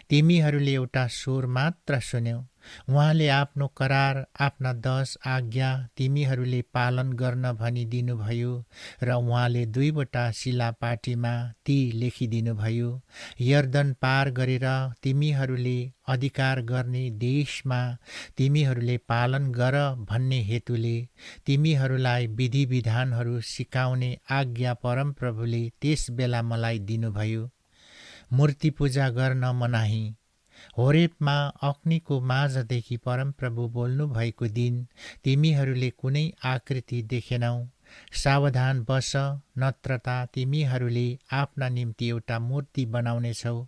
तिमीहरूले एउटा स्वर मात्र सुन्यौ। उहाँले आफ्नो करार, आफ्ना 10 आज्ञा तिमीहरूले पालन गर्न भनिदिनुभयो र उहाँले 2वटा शिलापाटीमा ती लेखिदिनुभयो। यर्दन पार गरेर तिमीहरूले अधिकार गर्ने देशमा तिमीहरूले पालन गर भन्ने हेतुले तिमीहरूलाई विधि विधानहरू सिकाउने आज्ञा परमप्रभुले त्यस बेला मलाई दिनुभयो। मूर्ति पूजा गर्न मनाही। होरेबमा अग्निको माझदेखि परमप्रभु बोल्नु भएको दिन तिमीहरूले कुनै आकृति देखेनौ। सावधान बस, नत्रता तिमीहरूले आफ्ना निम्ति एउटा मूर्ति बनाउनेछौ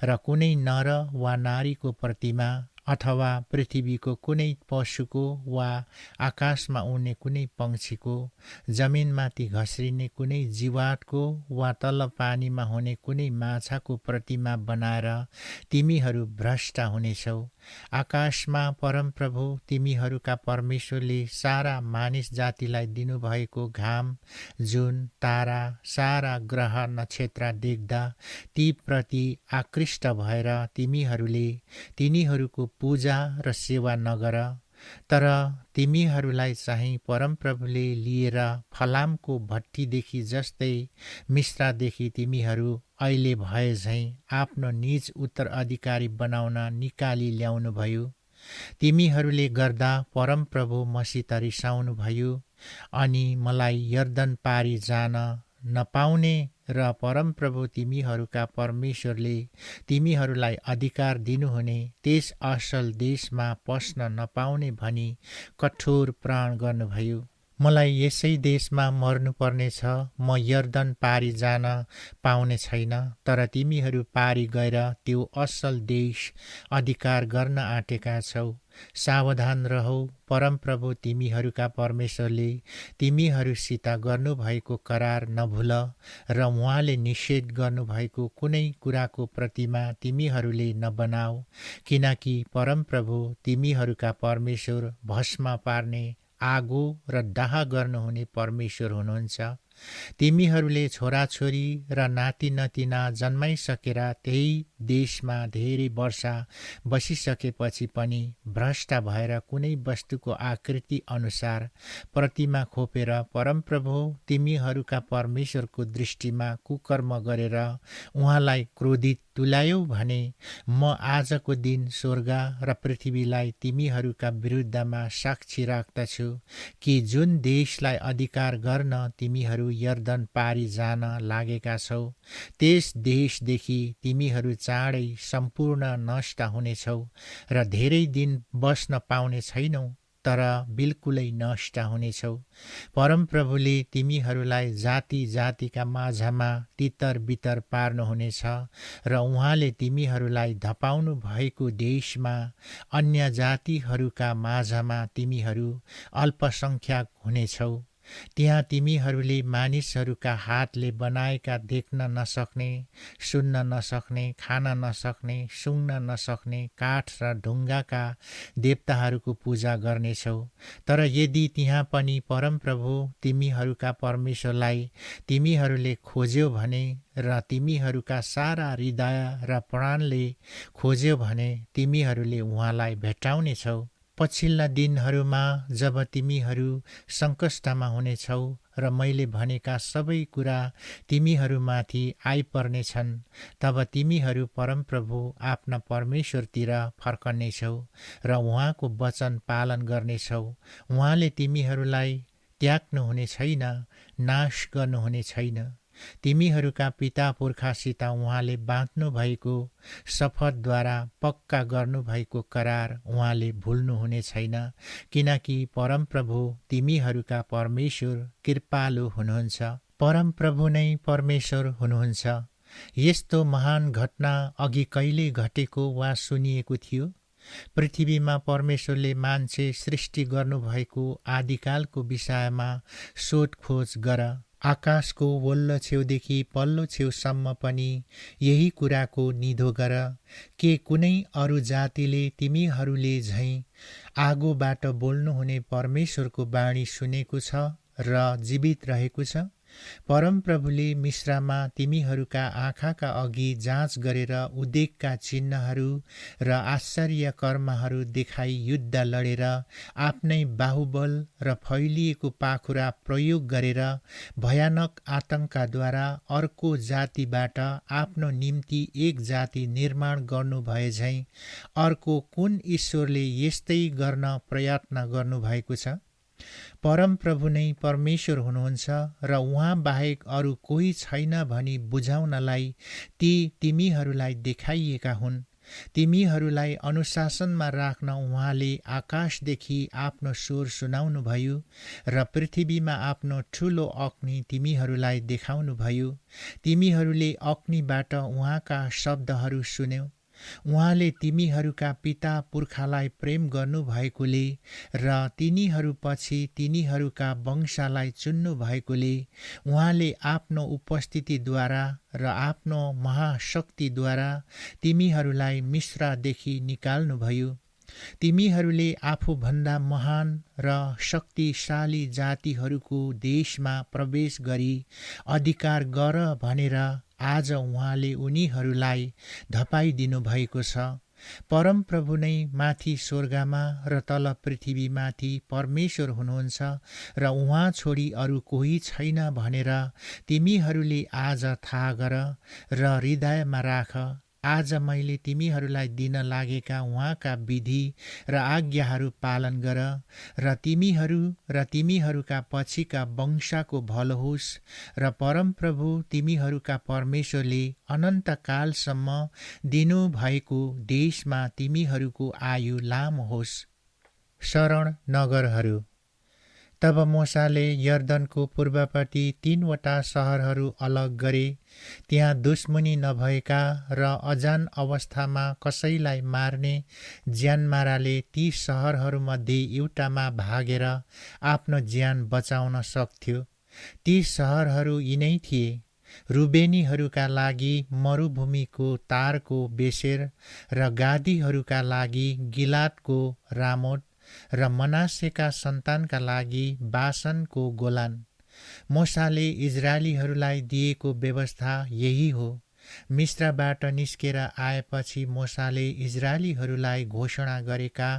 र कुनै नर वा नारीको प्रतिमा अथवा पृथ्वीको कुनै पशुको वा आकाशमा उड्ने कुनै पंक्षीको, जमिनमाथि घस्रिने कुनै जीवातको वा तल पानीमा हुने कुनै माछाको प्रतिमा बनाएर तिमीहरू भ्रष्ट हुनेछौ। आकाशमा परमप्रभु तिमीहरूका परमेश्वरले सारा मानिस जातिलाई दिनुभएको घाम, जुन, तारा, सारा ग्रह नक्षत्र देख्दा ती प्रति आकृष्ट भएर तिमीहरूले तिनीहरूको पूजा र सेवा नगर। तर तिमीहरूलाई चाहिँ परमप्रभुले लिएर फलामको भट्टीदेखि जस्तै मिश्रादेखि तिमीहरू अहिले भए झैं आफ्नो निज उत्तराधिकारी बनाउन निकाली ल्याउनुभयो। तिमीहरूले गर्दा परमप्रभु मसित रिसाउनुभयो अनि मलाई यर्दन पारी जान नपाउने र परमप्रभु तिमीहरूका परमेश्वरले तिमीहरूलाई अधिकार दिनुहुने त्यस असल देशमा पस्न नपाउने भनी कठोर प्रण गर्नुभयो। मलाई यसै देशमा मर्नुपर्नेछ, म यर्दन पारी जान पाउने छैन। तर तिमीहरू पारी गएर त्यो असल देश अधिकार गर्न आँटेका छौ। सावधान रहौ, परमप्रभु तिमीहरूका परमेश्वरले तिमीहरूसित गर्नुभएको करार नभुल र उहाँले निषेध गर्नुभएको कुनै कुराको प्रतिमा तिमीहरूले नबनाऊ, किनकि परमप्रभु तिमीहरूका परमेश्वर भस्म पार्ने, आगो र दाह गर्नुहुने परमेश्वर हुनुहुन्छ। तिमीहरूले छोराछोरी र नाति नातिना जन्माइसकेर त्यही देशमा धेरै वर्ष बसिसकेपछि पनि भ्रष्ट भएर कुनै वस्तुको आकृति अनुसार प्रतिमा खोपेर परमप्रभु तिमीहरूका परमेश्वरको दृष्टिमा कुकर्म गरेर उहाँलाई क्रोधित तुल्यायौ भने म आजको दिन स्वर्ग र पृथ्वीलाई तिमीहरूका विरुद्धमा साक्षी राख्दछु कि जुन देशलाई अधिकार गर्न तिमीहरू यर्दन पारी जान लागेका छौ, त्यस देशदेखि तिमीहरू चाँडै सम्पूर्ण नष्ट हुनेछौ र धेरै दिन बस्न पाउने छैनौ, तर बिल्कुलै नष्ट हुनेछौ। परमप्रभुले तिमीहरूलाई जाति जातिका माझमा तितर बितर पार्नुहुनेछ र उहाँले तिमीहरूलाई धपाउनु भएको देशमा अन्य जातिहरूका माझमा तिमीहरू अल्पसंख्यक हुनेछौ। त्यहाँ तिमीहरूले मानिसहरूका हातले बनाएका देख्न नसक्ने, सुन्न नसक्ने, खान नसक्ने, सुँघ्न नसक्ने काठ र ढुङ्गाका देवताहरूको पूजा गर्नेछौ। तर यदि त्यहाँ पनि परमप्रभु तिमीहरूका परमेश्वरलाई तिमीहरूले खोज्यौ भने र तिमीहरूका सारा हृदय र प्राणले खोज्यौ भने तिमीहरूले उहाँलाई भेट्टाउनेछौ। पछिल्ला दिनहरूमा जब तिमीहरू सङ्कष्टमा हुनेछौ र मैले भनेका सबै कुरा तिमीहरूमाथि आइपर्नेछन्, तब तिमीहरू परमप्रभु आफ्ना परमेश्वरतिर फर्कनेछौ र उहाँको वचन पालन गर्नेछौ। उहाँले तिमीहरूलाई त्याग्नुहुने छैन, नाश गर्नुहुने छैन। तिमीहरूका पिता पुर्खासित उहाँले बाँध्नु भएको शपथद्वारा पक्का गर्नुभएको करार उहाँले भुल्नुहुने छैन, किनकि परमप्रभु तिमीहरूका परमेश्वर कृपालु हुनुहुन्छ। परमप्रभु नै परमेश्वर हुनुहुन्छ। यस्तो महान घटना अघि कहिले घटेको वा सुनिएको थियो? पृथ्वीमा परमेश्वरले मान्छे सृष्टि गर्नुभएको आदिकालको विषयमा सोधखोज गर। आकाशको वल्लो छेउदेखि पल्लो छेउसम्म पनि यही कुराको निधो गर। के कुनै अरू जातिले तिमीहरूले झैँ आगोबाट बोल्नुहुने परमेश्वरको वाणी सुनेको छ र जीवित रहेको छ? परमप्रभुले मिस्रमा तिमीहरूका आँखाका अघि जाँच गरेर उद्वेगका चिन्हहरू र आश्चर्य कर्महरू देखाई युद्ध लडेर आफ्नै बाहुबल र फैलिएको पाखुरा प्रयोग गरेर भयानक आतंकद्वारा अर्को जातिबाट आफ्नो निम्ति एक जाति निर्माण गर्नुभए झैँ अर्को कुन ईश्वरले यस्तै गर्न प्रयत्न गर्नुभएको छ? परमप्रभु नै परमेश्वर हुनुहुन्छ र उहाँ बाहेक अरू कोही छैन भनी बुझाउनलाई ती तिमीहरूलाई देखाइएका हुन्। तिमीहरूलाई अनुशासनमा राख्न उहाँले आकाशदेखि आफ्नो स्वर सुनाउनुभयो र पृथ्वीमा आफ्नो ठुलो अग्नि तिमीहरूलाई देखाउनुभयो। तिमीहरूले अग्निबाट उहाँका शब्दहरू सुन्यौ। उहाँले तिमीहरूका पिता पुर्खालाई प्रेम गर्नुभएकोले र तिनीहरूपछि तिनीहरूका वंशलाई चुन्नु भएकोले उहाँले आफ्नो उपस्थितिद्वारा र आफ्नो महाशक्तिद्वारा तिमीहरूलाई मिस्रदेखि निकाल्नुभयो। तिमीहरूले आफूभन्दा महान र शक्तिशाली जातिहरूको देशमा प्रवेश गरी अधिकार गर भनेर आज उहाँले उनीहरूलाई धपाइदिनु भएको छ। परमप्रभु नै माथि स्वर्गमा र तल पृथ्वीमाथि परमेश्वर हुनुहुन्छ र उहाँ छोडी अरू कोही छैन भनेर तिमीहरूले आज थाहा गर र हृदयमा राख। आज मैले तिमीहरूलाई दिन लागेका उहाँका विधि र आज्ञाहरू पालन गर र तिमीहरू र तिमीहरूका पछिका वंशको भलो होस् र परमप्रभु तिमीहरूका परमेश्वरले अनन्तकालसम्म दिनुभएको देशमा तिमीहरूको आयु लामो होस्। शरण नगरहरू। तब मूसाले यर्दनको पूर्वपट्टि 3वटा शहरहरू अलग गरे। त्यहाँ दुश्मनी नभएका र अजान अवस्थामा कसैलाई मार्ने ज्यानमाराले ती शहरहरूमध्ये एउटामा भागेर आफ्नो ज्यान बचाउन सक्थ्यो। ती शहरहरू यिनै थिए: रुबेनीहरूका लागि मरुभूमिको तारको बेसेर र गादीहरूका लागि गिलादको रामोत र मनासेका सन्तानका लागि बासनको गोलान। मूसाले इजरायलीहरूलाई दिएको व्यवस्था यही हो। मिस्रबाट निस्केर आएपछि मूसाले इजरायलीहरूलाई घोषणा गरेका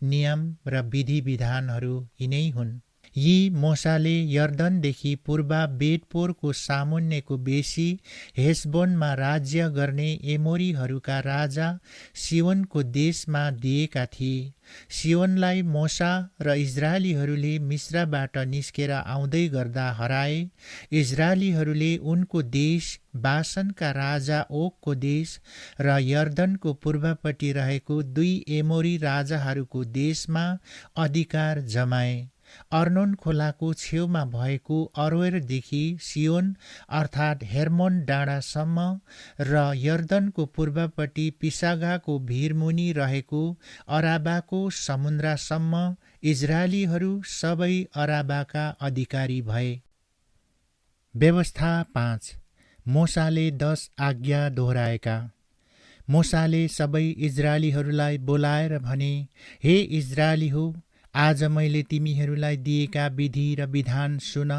नियम र विधि विधानहरू यिनै हुन्। यी मूसाले यर्दनदेखि पूर्व बेतपोरको सामुन्नेको बेसी हेशबोनमा राज्य गर्ने एमोरीहरूका राजा सिहोनको देशमा दिएका थिए। सिहोनलाई मूसा र इजरायलीहरूले मिस्रबाट निस्केर आउँदै गर्दा हराए। इजरायलीहरूले उनको देश, बासनका राजा ओगको देश र यर्दनको पूर्वपट्टि रहेको 2 एमोरी राजाहरूको देशमा अधिकार जमाए। अर्नोन खोलाको छेउमा भएको अरोएरदेखि सियोन अर्थात् हेर्मोन डाँडासम्म र यर्दनको पूर्वपट्टि पिसागाको भिरमुनि रहेको अराबाको समुद्रसम्म इजरायलीहरू सबै अराबाका अधिकारी भए। व्यवस्था 5। मोसाले 10 आज्ञा दोहोऱ्याएका। मोसाले सबै इजरायलीहरूलाई बोलाएर भने, हे इजरायली हो, आज मैले तिमीहरूलाई दिएका विधि र विधान सुन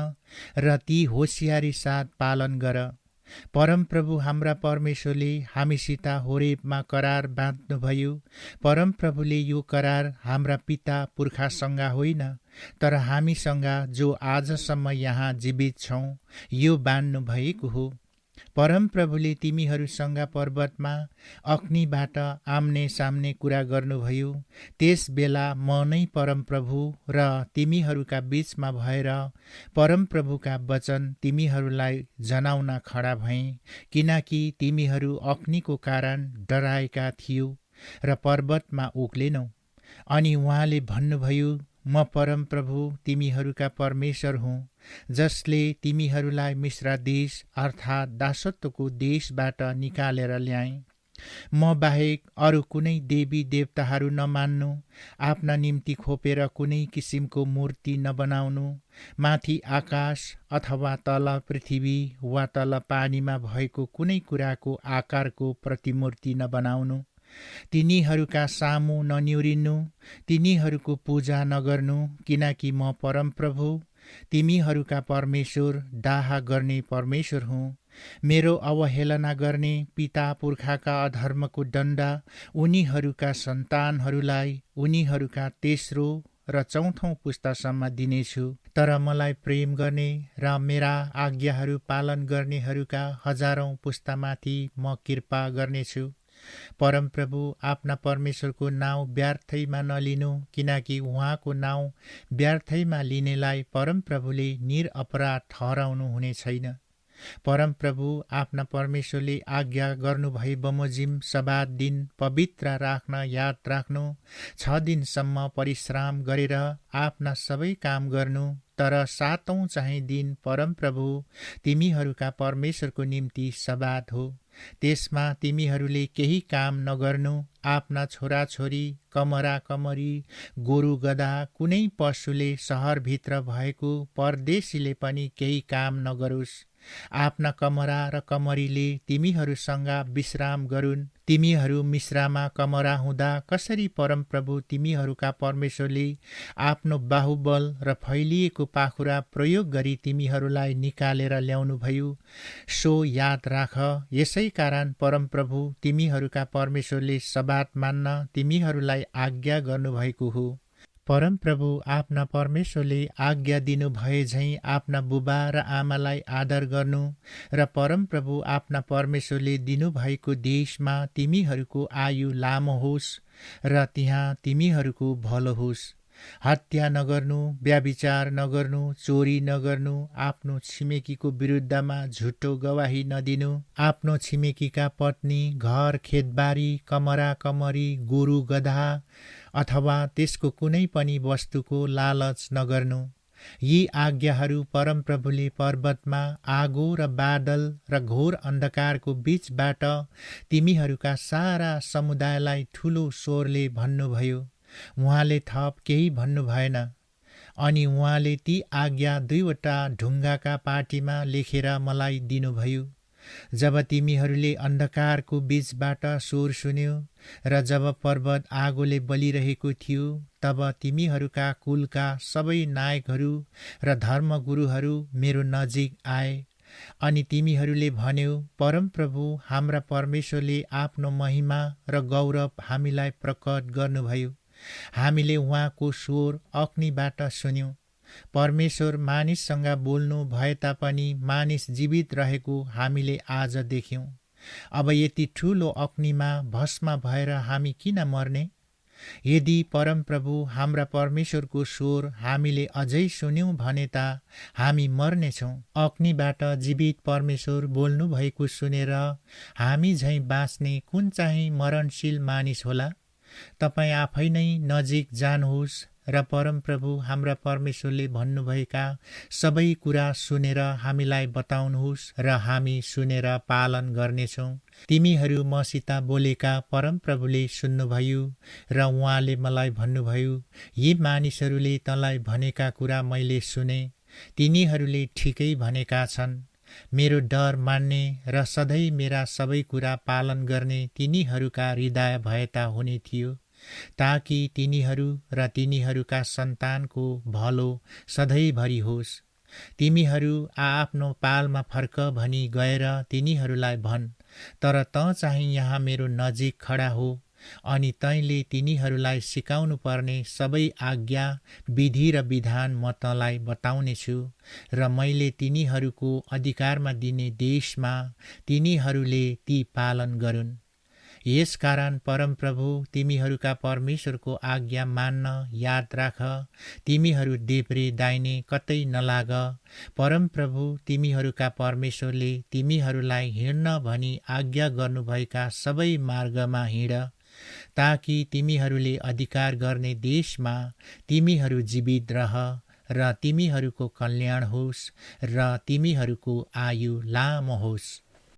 र ती होसियारी साथ पालन गर। परमप्रभु हाम्रा परमेश्वरले हामीसित होरेबमा करार बाँध्नुभयो। परमप्रभुले यो करार हाम्रा पिता पुर्खासँग होइन, तर हामीसँग जो आजसम्म यहाँ जीवित छौँ यो बाँध्नु भएको हो। परमप्रभुले तिमीहरूसँग पर्वतमा अग्निबाट आम्ने सामने कुरा गर्नुभयो। त्यस बेला म नै परमप्रभु र तिमीहरूका बीचमा भएर परमप्रभुका वचन तिमीहरूलाई जनाउन खडा भएँ, किनकि तिमीहरू अग्निको कारण डराएका थियौ र पर्वतमा उक्लेनौ। अनि उहाँले भन्नुभयो, म परमप्रभु तिमीहरूका परमेश्वर हुँ, जसले तिमीहरूलाई मिश्र देश अर्थात् दासत्वको देशबाट निकालेर ल्याएँ। म बाहेक अरू कुनै देवी देवताहरू नमान्नु, आफ्ना निम्ति खोपेर कुनै किसिमको मूर्ति नबनाउनु, माथि आकाश अथवा तल पृथ्वी वा तल पानीमा भएको कुनै कुराको आकारको प्रतिमूर्ति नबनाउनु, तिनीहरूका सामु ननिउरिनु, तिनीहरूको पूजा नगर्नु, किनकि म परमप्रभु तिमीहरूका परमेश्वर डाहा गर्ने परमेश्वर हुँ। मेरो अवहेलना गर्ने पिता पुर्खाका अधर्मको दण्ड उनीहरूका सन्तानहरूलाई उनीहरूका तेस्रो र चौथौं पुस्तासम्म दिनेछु। तर मलाई प्रेम गर्ने र मेरा आज्ञाहरू पालन गर्नेहरूका हजारौं पुस्तामाथि म कृपा गर्नेछु। परमप्रभु आफ्ना परमेश्वरको नाउँ व्यर्थैमा नलिनु, किनकि उहाँको नाउँ व्यर्थैमा लिनेलाई परमप्रभुले निरपराध ठहराउनु हुने छैन। परमप्रभु आफ्ना परमेश्वरले आज्ञा गर्नुभए बमोजिम सब्बात दिन पवित्र राख्न याद राख्नु, 6 दिनसम्म परिश्रम गरेर आफ्ना सबै काम गर्नु, तर 7औं चाहिँ दिन परमप्रभु तिमीहरूका परमेश्वरको निम्ति सब्बात हो। त्यसमा तिमीहरूले केही काम नगर्नु, आफ्ना छोराछोरी, कमरा कमरी, गोरु गधा, कुनै पशुले शहरभित्र भएको परदेशीले पनि केही काम नगरोस्। आफ्ना कमरा र कमरीले तिमीहरूसँग विश्राम गरून्। तिमीहरू मिश्रामा कमरा हुँदा कसरी परमप्रभु तिमीहरूका परमेश्वरले आफ्नो बाहुबल र फैलिएको पाखुरा प्रयोग गरी तिमीहरूलाई निकालेर ल्याउनुभयो, सो याद राख। यसै कारण परमप्रभु तिमीहरूका परमेश्वरले सब्बात मान्न तिमीहरूलाई आज्ञा गर्नुभएको हो। परमप्रभु आफ्ना परमेश्वरले आज्ञा दिनु भए झैं आफ्ना बुबा र आमालाई आदर गर्नु र परमप्रभु आफ्ना परमेश्वरले दिनुभएको देशमा तिमीहरूको आयु लामो होस् र त्यहाँ तिमीहरूको भलो होस्। हत्या नगर्नु, व्यभिचार नगर्नु, चोरी नगर्नु, आफ्नो छिमेकीको विरुद्धमा झुटो गवाही नदिनु, आफ्नो छिमेकीका पत्नी, घर, खेतबारी, कमरा कमरी, गोरु गधा अथवा त्यसको कुनै पनि वस्तुको लालच नगर्नु। यी आज्ञाहरू परमप्रभुले पर्वतमा आगो र बादल र घोर अन्धकारको बीचबाट तिमीहरूका सारा समुदायलाई ठूलो स्वरले भन्नुभयो। उहाँले थप केही भन्नु भएन। अनि उहाँले ती आज्ञा 2वटा ढुङ्गाका पाटीमा लेखेर मलाई दिनुभयो। जब तिमीहरूले अन्धकारको बीचबाट स्वर सुन्यो र जब पर्वत आगोले बलिरहेको थियो, तब तिमीहरूका कुलका सबै नायकहरू र धर्मगुरुहरू मेरो नजिक आए। अनि तिमीहरूले भन्यो, परमप्रभु हाम्रा परमेश्वरले आफ्नो महिमा र गौरव हामीलाई प्रकट गर्नुभयो। हामीले उहाँको स्वर अग्निबाट सुन्यौं। परमेश्वर मानिससँग बोल्नु भए तापनि मानिस जीवित रहेको हामीले आज देख्यौं। अब यति ठूलो अग्निमा भस्म भएर हामी किन मर्ने? यदि परमप्रभु हाम्रा परमेश्वरको स्वर हामीले अझै सुन्यौं भने त हामी मर्नेछौं। अग्निबाट जीवित परमेश्वर बोल्नु भएको सुनेर हामी झैं बाँच्ने कुन चाहिँ मरणशील मानिस होला? तपाईँ आफै नै नजिक जानुहोस् र परमप्रभु हाम्रा परमेश्वरले भन्नुभएका सबै कुरा सुनेर हामीलाई बताउनुहोस् र हामी सुनेर पालन गर्नेछौँ। तिमीहरू मसित बोलेका परमप्रभुले सुन्नुभयो र उहाँले मलाई भन्नुभयो, यी मानिसहरूले तँलाई भनेका कुरा मैले सुने, तिनीहरूले ठिकै भनेका छन्। मेरो डर मान्ने र सधैँ मेरा सबै कुरा पालन गर्ने तिनीहरूका हृदय भएता हुने थियो, ताकि तिनीहरू र तिनीहरूका सन्तानको भलो सधैँभरि होस्। तिमीहरू आआफ्नो पालमा फर्क भनी गएर तिनीहरूलाई भन्, तर तँ चाहिँ यहाँ मेरो नजिक खडा हो अनि तैँले तिनीहरूलाई सिकाउनु पर्ने सबै आज्ञा, विधि र विधान म तँलाई बताउनेछु र मैले तिनीहरूको अधिकारमा दिने देशमा तिनीहरूले ती पालन गरून्। यसकारण परमप्रभु तिमीहरूका परमेश्वरको आज्ञा मान्न याद राख, तिमीहरू देब्रे दाहिने कतै नलाग। परमप्रभु तिमीहरूका परमेश्वरले तिमीहरूलाई हिँड्न भनी आज्ञा गर्नुभएका सबै मार्गमा हिँड, ताकि तिमीहरूले अधिकार गर्ने देशमा तिमीहरू जीवित रह र तिमीहरूको कल्याण होस् र तिमीहरूको आयु लामो होस्।